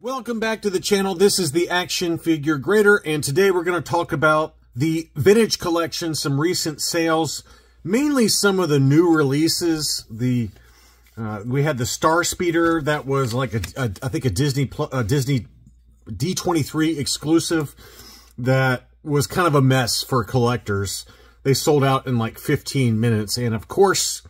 Welcome back to the channel. This is the Action Figure Grader, and today we're going to talk about the vintage collection, some recent sales, mainly some of the new releases. We had the Star Speeder that was like I think a Disney D23 exclusive that was kind of a mess for collectors. They sold out in like 15 minutes, and of course,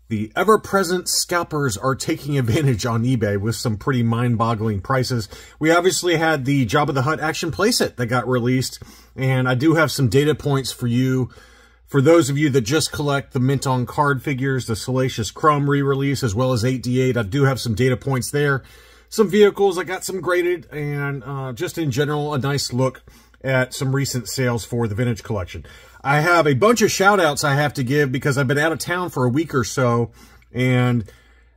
the ever-present scalpers are taking advantage on eBay with some pretty mind-boggling prices. We obviously had the Jabba the Hutt action playset that got released, and I do have some data points for you. For those of you that just collect the mint on card figures, the Salacious Crumb re-release, as well as 8D8, I do have some data points there. Some vehicles, I got some graded, and just in general, a nice look at some recent sales for the vintage collection. I have a bunch of shout-outs I have to give because I've been out of town for a week or so, and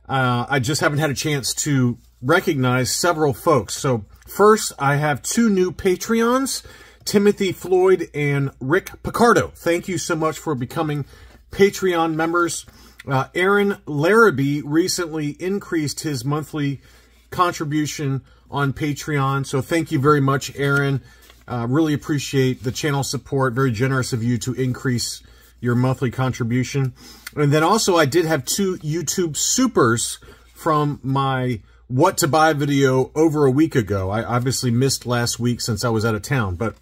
I just haven't had a chance to recognize several folks. So first, I have two new Patreons, Timothy Floyd and Rick Picardo. Thank you so much for becoming Patreon members. Aaron Larrabee recently increased his monthly contribution on Patreon, so thank you very much, Aaron. Really appreciate the channel support. Very generous of you to increase your monthly contribution. And then also I did have two YouTube supers from my What to Buy video over a week ago. I obviously missed last week since I was out of town. But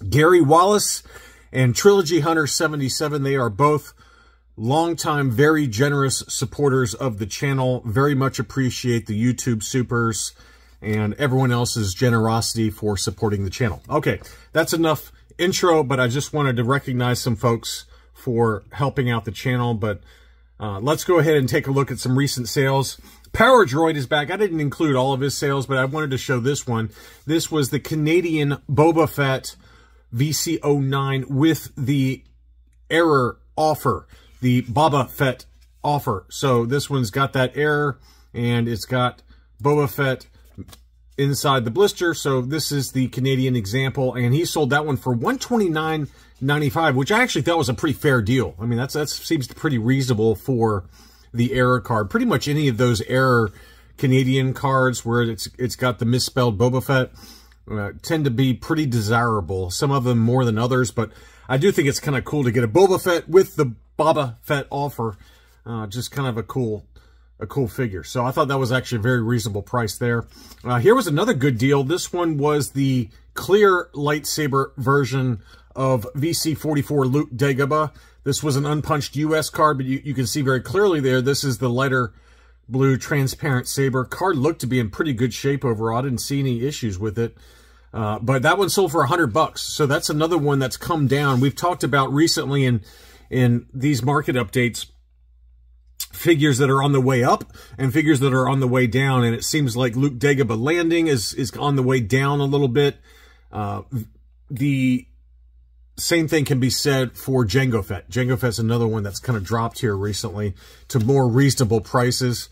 Gary Wallace and Trilogy Hunter 77, they are both longtime, very generous supporters of the channel. Very much appreciate the YouTube supers and everyone else's generosity for supporting the channel. Okay, that's enough intro, but I just wanted to recognize some folks for helping out the channel. But let's go ahead and take a look at some recent sales. Power Droid is back. I didn't include all of his sales, but I wanted to show this one. This was the Canadian Boba Fett VC109 with the error offer, the Boba Fett offer. So this one's got that error, and it's got Boba Fett inside the blister. So this is the Canadian example, and he sold that one for $129.95, which I actually thought was a pretty fair deal. I mean, that seems pretty reasonable for the error card. Pretty much any of those error Canadian cards where it's got the misspelled Boba Fett tend to be pretty desirable. Some of them more than others, but I do think it's kind of cool to get a Boba Fett with the Boba Fett offer. Just kind of a cool figure. So I thought that was actually a very reasonable price there. Here was another good deal. This one was the clear lightsaber version of VC44 Luke Dagobah. This was an unpunched US card, but you can see very clearly there, this is the lighter blue transparent saber. Card looked to be in pretty good shape overall. I didn't see any issues with it. But that one sold for $100. So that's another one that's come down. We've talked about recently in these market updates, figures that are on the way up and figures that are on the way down, and it seems like Luke Dagobah Landing is on the way down a little bit. The same thing can be said for Jango Fett. Jango Fett's another one that's kind of dropped here recently to more reasonable prices.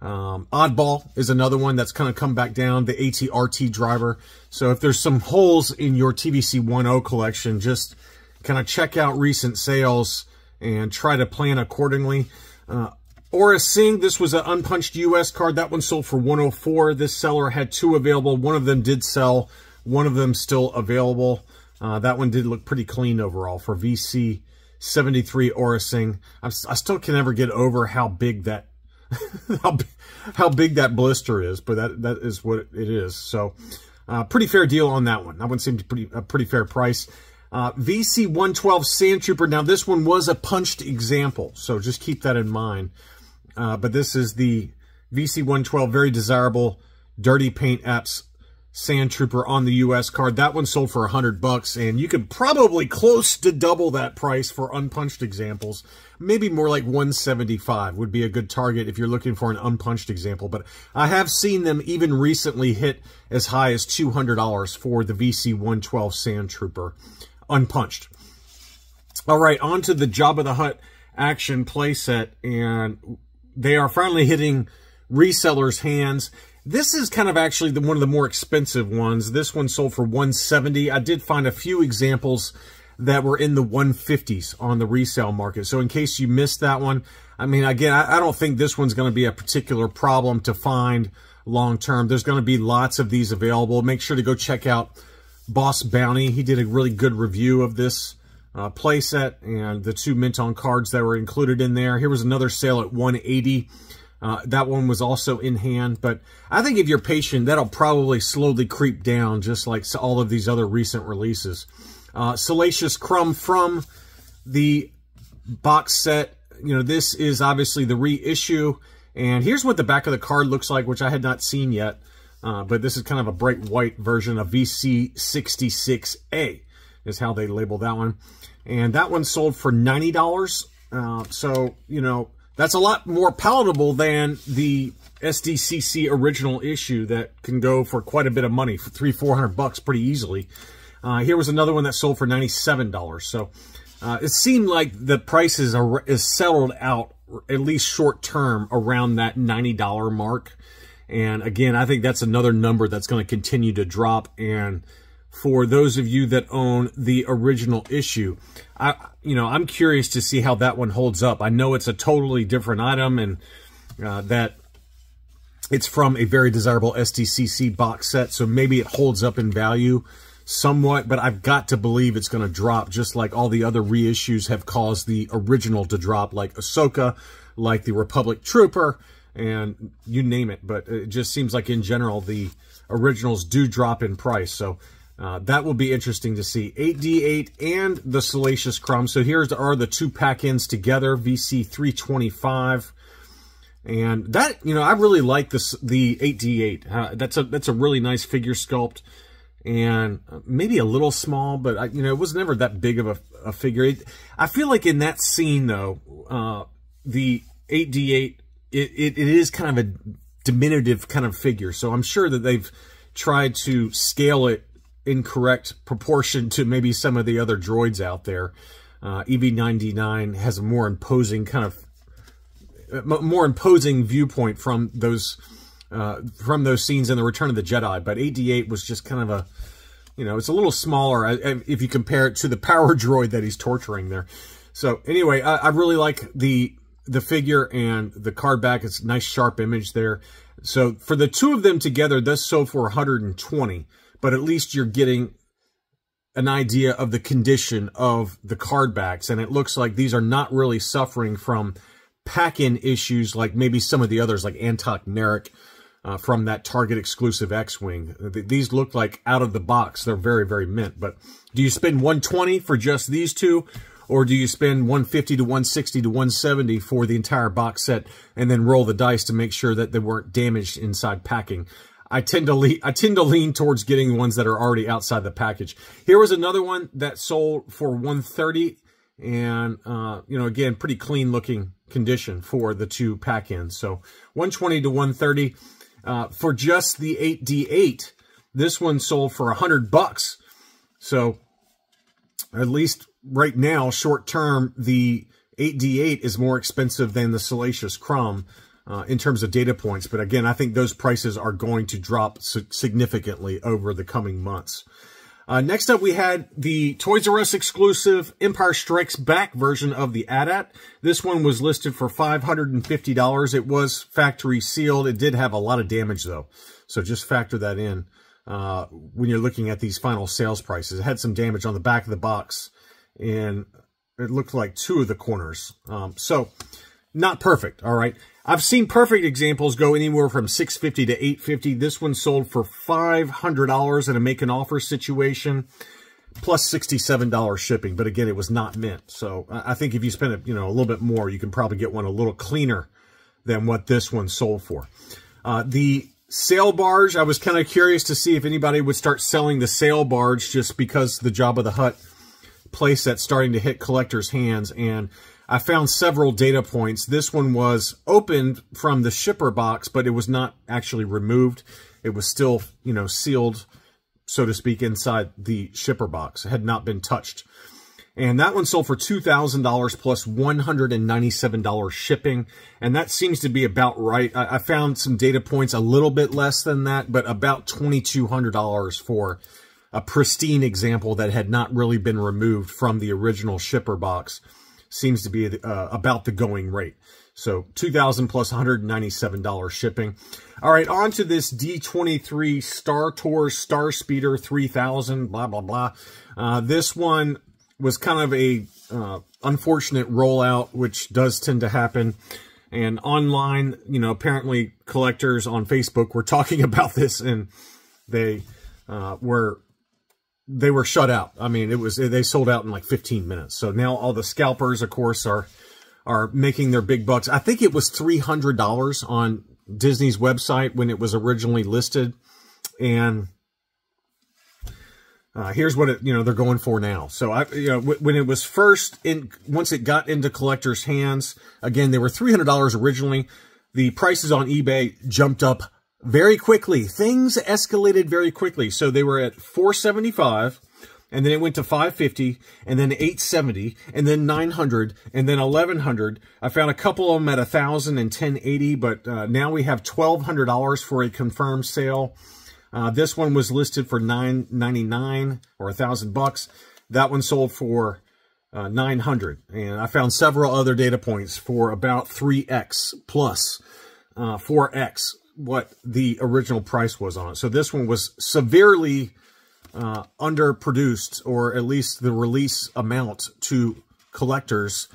Oddball is another one that's kind of come back down, the AT-RT driver. So if there's some holes in your TVC10 collection, just kind of check out recent sales and try to plan accordingly. Ora Sing, this was an unpunched US card. That one sold for $104. This seller had two available. One of them did sell. One of them still available. That one did look pretty clean overall for VC73 Ora Sing. I still can never get over how big that how big that blister is, but that is what it is. So pretty fair deal on that one. That one seemed a pretty fair price. VC112 Sand Trooper. Now this one was a punched example, so just keep that in mind. But this is the VC112, very desirable Dirty Paint Apps Sand Trooper on the US card. That one sold for $100, and you could probably close to double that price for unpunched examples. Maybe more like $175 would be a good target if you're looking for an unpunched example. But I have seen them even recently hit as high as $200 for the VC112 Sand Trooper unpunched. All right, on to the Jabba the Hutt action playset, and they are finally hitting resellers' hands. This is kind of actually one of the more expensive ones. This one sold for $170. I did find a few examples that were in the 150s on the resale market. So in case you missed that one, I mean, again, I don't think this one's going to be a particular problem to find long term. There's going to be lots of these available. Make sure to go check out Boss Bounty. He did a really good review of this playset and the 2 mint on cards that were included in there. Here was another sale at $180. That one was also in hand, but I think if you're patient, that'll probably slowly creep down, just like all of these other recent releases. Salacious Crumb from the box set. You know, this is obviously the reissue, and here's what the back of the card looks like, which I had not seen yet, but this is kind of a bright white version of VC66A is how they label that one, and that one sold for $90. So, you know, that's a lot more palatable than the SDCC original issue that can go for quite a bit of money, for $300-400 pretty easily. Here was another one that sold for $97. So it seemed like the prices is settled out, at least short term, around that $90 mark. And again, I think that's another number that's going to continue to drop. And for those of you that own the original issue, I'm curious to see how that one holds up. I know it's a totally different item, and that it's from a very desirable SDCC box set, so maybe it holds up in value somewhat, but I've got to believe it's going to drop, just like all the other reissues have caused the original to drop, like Ahsoka, like the Republic Trooper, and you name it. But it just seems like in general the originals do drop in price, so that will be interesting to see. 8D8 and the Salacious Crumb. So here's are the 2 pack-ins together, VC325. And that, you know, I really like this, the 8D8. That's a really nice figure sculpt, and maybe a little small, but you know, it was never that big of a figure. I feel like in that scene though, the 8D8, it is kind of a diminutive kind of figure. So I'm sure that they've tried to scale it in correct proportion to maybe some of the other droids out there. EV99 has a more imposing viewpoint from those scenes in the Return of the Jedi, but 8D8 was just kind of a, you know, it's a little smaller if you compare it to the power droid that he's torturing there. So anyway, I really like the figure and the card back. It's a nice sharp image there. So for the 2 of them together, this sold for $120, but at least you're getting an idea of the condition of the card backs, and it looks like these are not really suffering from pack-in issues like maybe some of the others, like Antok Merrick from that Target exclusive X-Wing. These look like out of the box. They're very, very mint. But do you spend $120 for just these 2, or do you spend $150 to $160 to $170 for the entire box set and then roll the dice to make sure that they weren't damaged inside packing? I tend to lean towards getting ones that are already outside the package. Here was another one that sold for $130, and you know, again, pretty clean looking condition for the 2 pack-ins. So $120 to $130 for just the 8D8. This one sold for $100. So at least right now, short term, the 8D8 is more expensive than the Salacious Crumb in terms of data points. But again, I think those prices are going to drop significantly over the coming months. Next up, we had the Toys R Us exclusive Empire Strikes Back version of the AT-AT. This one was listed for $550. It was factory sealed. It did have a lot of damage though, so just factor that in when you're looking at these final sales prices. It had some damage on the back of the box, and it looked like 2 of the corners. So not perfect, all right? I've seen perfect examples go anywhere from $650 to $850. This one sold for $500 in a make an offer situation, plus $67 shipping. But again, it was not mint. So I think if you spend a little bit more, you can probably get one a little cleaner than what this one sold for. The sail barge, I was kind of curious to see if anybody would start selling the sail barge, just because the Jabba the Hutt playset's starting to hit collectors' hands, and I found several data points. This one was opened from the shipper box, but it was not actually removed. It was still, sealed, so to speak, inside the shipper box. It had not been touched. And that one sold for $2,000 plus $197 shipping. And that seems to be about right. I found some data points a little bit less than that, but about $2,200 for a pristine example that had not really been removed from the original shipper box. Seems to be about the going rate. So $2,000 plus $197 shipping. All right, on to this D23 Star Tours Star Speeder 3000, blah, blah, blah. This one was kind of a unfortunate rollout, which does tend to happen. And online, you know, apparently collectors on Facebook were talking about this, and they were shut out. I mean, they sold out in like 15 minutes. So now all the scalpers, of course, are making their big bucks. I think it was $300 on Disney's website when it was originally listed, and here's what they're going for now. So when it was first once it got into collectors' hands, again, they were $300 originally. The prices on eBay jumped up very quickly. Things escalated very quickly. So they were at $475, and then it went to $550, and then $870, and then $900, and then $1,100. I found a couple of them at $1,000 and $1,080, but now we have $1,200 for a confirmed sale. This one was listed for $999 or $1,000. That one sold for $900, and I found several other data points for about 3x plus 4x what the original price was on it. So this one was severely underproduced, or at least the release amount to collectors.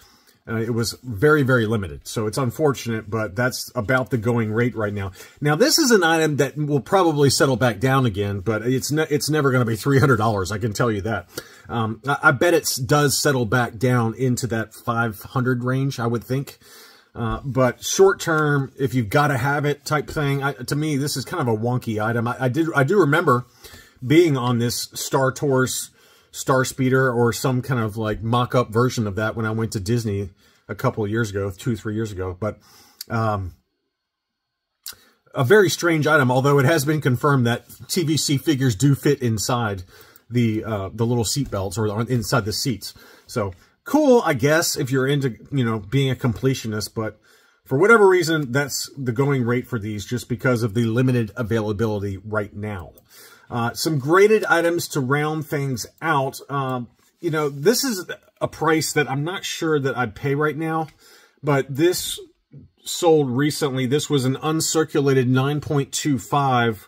It was very, very limited. So it's unfortunate, but that's about the going rate right now. Now, this is an item that will probably settle back down again, but it's never going to be $300. I can tell you that. I bet it does settle back down into that 500 range, I would think. But short term, if you've got to have it type thing, to me, this is kind of a wonky item. I do remember being on this Star Tours Star Speeder, or some kind of like mock-up version of that when I went to Disney a couple of years ago, 2-3 years ago. But a very strange item, although it has been confirmed that TVC figures do fit inside the little seat belts, or inside the seats. So cool, I guess, if you're into, being a completionist, but for whatever reason, that's the going rate for these, just because of the limited availability right now. Some graded items to round things out. This is a price that I'm not sure that I'd pay right now, but this sold recently. This was an uncirculated 9.25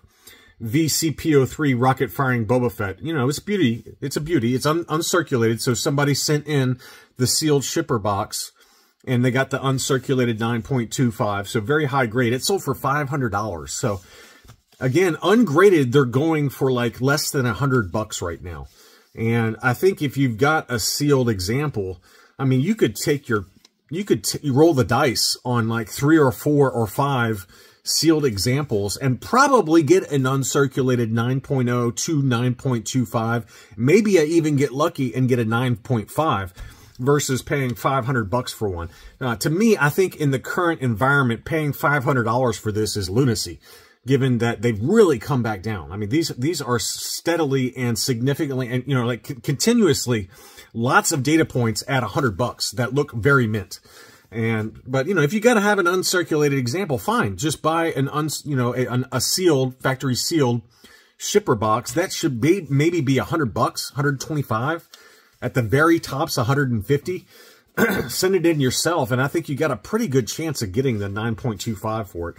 VCPO3 rocket firing Boba Fett. It's beauty. It's a beauty. It's uncirculated, so somebody sent in the sealed shipper box, and they got the uncirculated 9.25, so very high grade. It sold for $500. So again, ungraded, they're going for like less than $100 right now. And I think if you've got a sealed example, I mean, you could roll the dice on like 3 or 4 or 5 sealed examples and probably get an uncirculated 9.0 to 9.25. Maybe I even get lucky and get a 9.5 versus paying $500 for one. To me, I think in the current environment, paying $500 for this is lunacy, given that they've really come back down. I mean, these are steadily and significantly, and continuously, lots of data points at $100 that look very mint. But if you got to have an uncirculated example, fine, just buy a sealed, factory sealed shipper box. That should maybe be $100, $125, at the very tops, $150. Send it in yourself, and I think you got a pretty good chance of getting the 9.25 for it,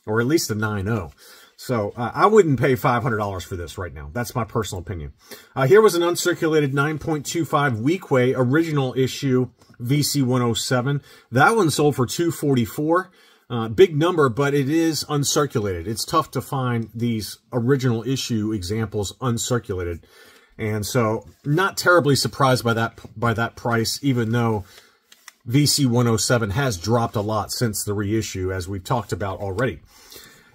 or at least the 9.0. So I wouldn't pay $500 for this right now. That's my personal opinion. Here was an uncirculated 9.25 Weequay original issue VC107. That one sold for $244. Big number, but it is uncirculated. It's tough to find these original issue examples uncirculated. And so not terribly surprised by that price, even though VC107 has dropped a lot since the reissue, as we've talked about already.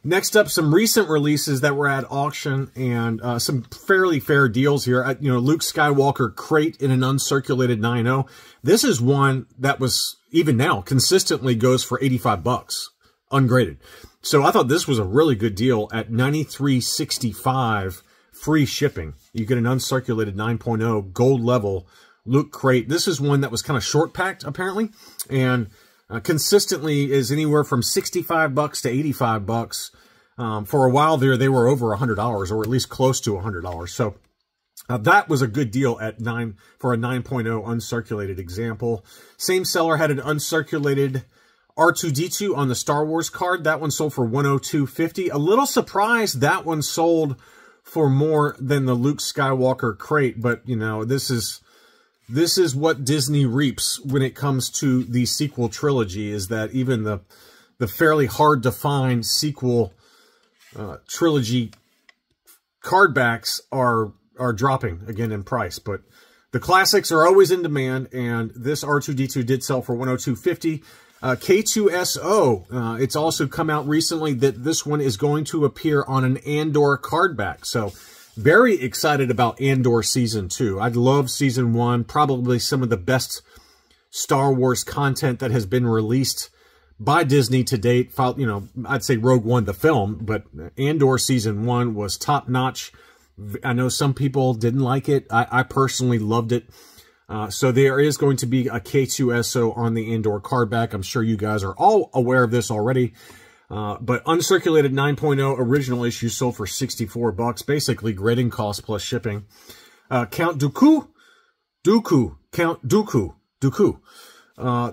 Next up, some recent releases that were at auction, and some fairly fair deals here. Luke Skywalker crate in an uncirculated 9.0. This is one that was, even now, consistently goes for $85, ungraded. So I thought this was a really good deal at $93.65, free shipping. You get an uncirculated 9.0 gold level Luke crate. This is one that was kind of short packed, apparently, and consistently is anywhere from $65 to $85. For a while there, they were over $100, or at least close to $100. So that was a good deal at for a 9.0 uncirculated example. Same seller had an uncirculated R2D2 on the Star Wars card. That one sold for $102.50. A little surprised that one sold for more than the Luke Skywalker crate, but you know, this is what Disney reaps when it comes to the sequel trilogy, is that even the fairly hard to find sequel trilogy card backs are dropping again in price. But the classics are always in demand, and this R2D2 did sell for $102.50. K2SO, it's also come out recently that this one is going to appear on an Andor card back. So very excited about Andor Season 2. I love Season 1, probably some of the best Star Wars content that has been released by Disney to date. You know, I'd say Rogue One, the film, but Andor Season 1 was top-notch. I know some people didn't like it. I personally loved it. So there is going to be a K2SO on the Andor card back. I'm sure you guys are all aware of this already. But Uncirculated 9.0 original issue sold for $64, basically grading cost plus shipping. Count Dooku.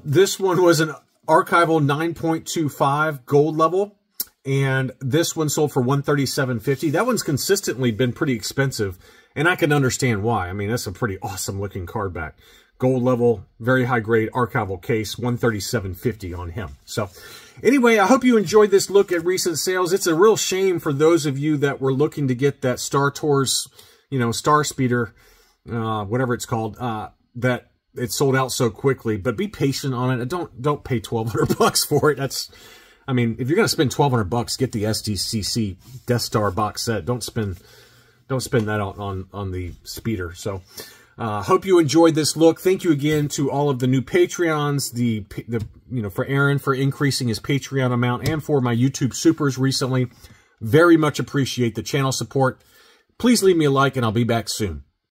This one was an archival 9.25 gold level, and this one sold for $137.50. That one's consistently been pretty expensive, and I can understand why. I mean, that's a pretty awesome looking card back. Gold level, very high grade archival case, $137.50 on him. So anyway, I hope you enjoyed this look at recent sales. It's a real shame for those of you that were looking to get that Star Tours, you know, Star Speeder, whatever it's called, that it sold out so quickly. But be patient on it. Don't pay $1,200 for it. That's, I mean, if you're going to spend $1,200, get the SDCC Death Star box set. Don't spend that on the speeder. So hope you enjoyed this look. Thank you again to all of the new Patreons, for Aaron for increasing his Patreon amount, and for my YouTube supers recently. Very much appreciate the channel support. Please leave me a like, and I'll be back soon.